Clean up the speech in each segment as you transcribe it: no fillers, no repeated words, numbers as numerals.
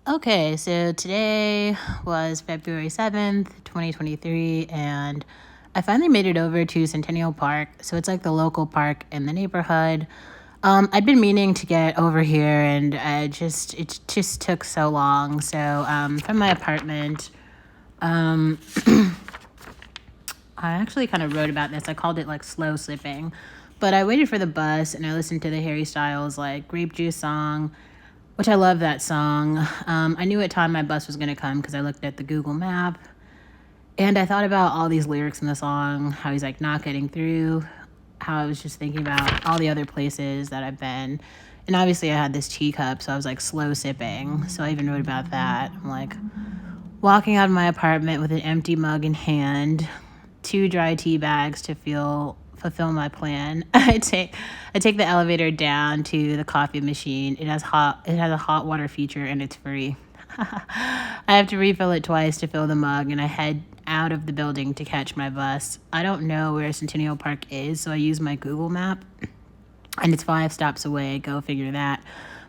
Okay, so today was February 7th, 2023, and I finally made it over to Centennial Park. So it's like the local park in the neighborhood. I'd been meaning to get over here, and it just took so long. So from my apartment, um, I actually kind of wrote about this. I called it like slow slipping, but I waited for the bus and I listened to the Harry Styles like Grape Juice song, which I love that song. I knew what time my bus was going to come because I looked at the Google map and I thought about all these lyrics in the song, how he's like not getting through, how I was just thinking about all the other places that I've been. And obviously, I had this teacup, so I was like slow sipping. So I even wrote about that. I'm like walking out of my apartment with an empty mug in hand, two dry tea bags to fulfill my plan. I take the elevator down to the coffee machine. It has a hot water feature and it's free. I have to refill it twice to fill the mug, and I head out of the building to catch my bus. I don't know where Centennial Park is, so I use my Google map, and it's 5 stops away. Go figure that.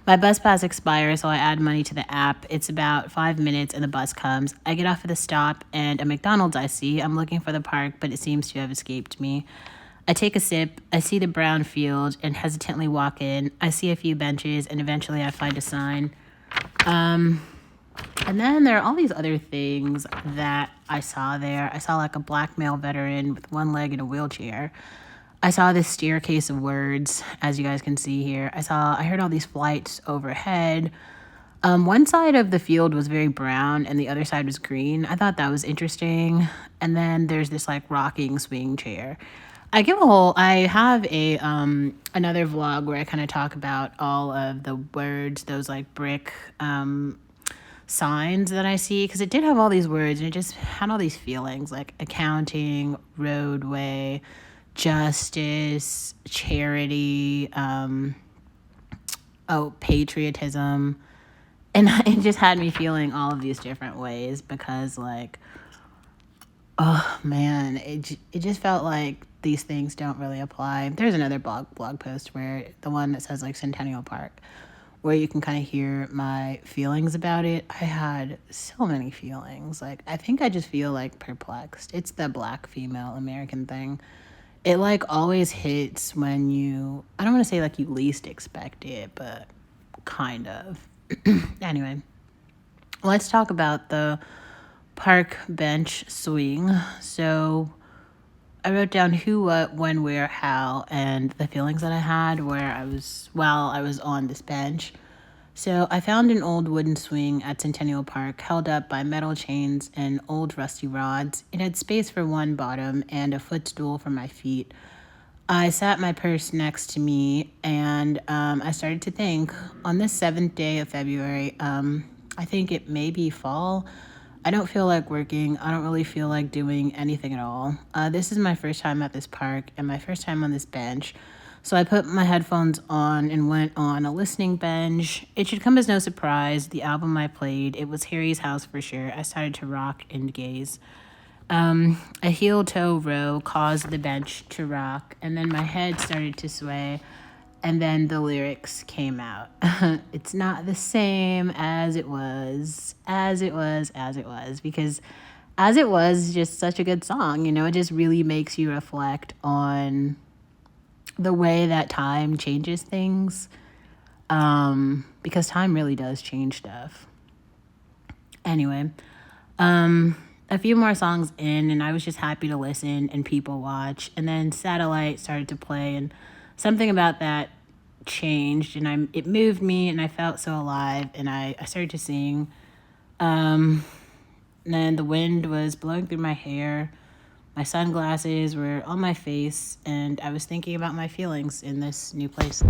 My bus pass expires, so I add money to the app. It's about 5 minutes, and the bus comes. I get off at the stop, and a McDonald's I see. I'm looking for the park, but it seems to have escaped me. I take a sip. I see the brown field and hesitantly walk in. I see a few benches, and eventually I find a sign. And then there are all these other things that I saw there. I saw like a black male veteran with one leg in a wheelchair. I saw this staircase of words, as you guys can see here. I heard all these flights overhead. One side of the field was very brown and the other side was green. I thought that was interesting. And then there's this like rocking swing chair. I have a another vlog where I kind of talk about all of the words, those like brick signs that I see, because it did have all these words and it just had all these feelings like accounting, roadway, justice, charity, patriotism. And it just had me feeling all of these different ways because, like, oh man, it just felt like these things don't really apply. There's another blog post where the one that says like Centennial Park, where you can kind of hear my feelings about it. I had so many feelings. Like, I think I just feel like perplexed. It's the black female American thing. It like always hits when I don't want to say like you least expect it, but kind of. Anyway, let's talk about the park bench swing. So I wrote down who, what, when, where, how, and the feelings that I had while I was on this bench. So I found an old wooden swing at Centennial Park held up by metal chains and old rusty rods. It had space for one bottom and a footstool for my feet. I sat my purse next to me, and I started to think, on this 7th day of February, I think it may be fall. I don't feel like working. I don't really feel like doing anything at all. This is my first time at this park and my first time on this bench. So I put my headphones on and went on a listening bench. It should come as no surprise. The album I played, it was Harry's House for sure. I started to rock and gaze. A heel-toe row caused the bench to rock, and then my head started to sway, and then the lyrics came out. It's not the same as it was, because as it was just such a good song, it just really makes you reflect on the way that time changes things, because time really does change stuff. Anyway, a few more songs in, and I was just happy to listen and people watch. And then Satellite started to play, and something about that changed, and it moved me, and I felt so alive, and I started to sing. And then the wind was blowing through my hair. My sunglasses were on my face, and I was thinking about my feelings in this new place.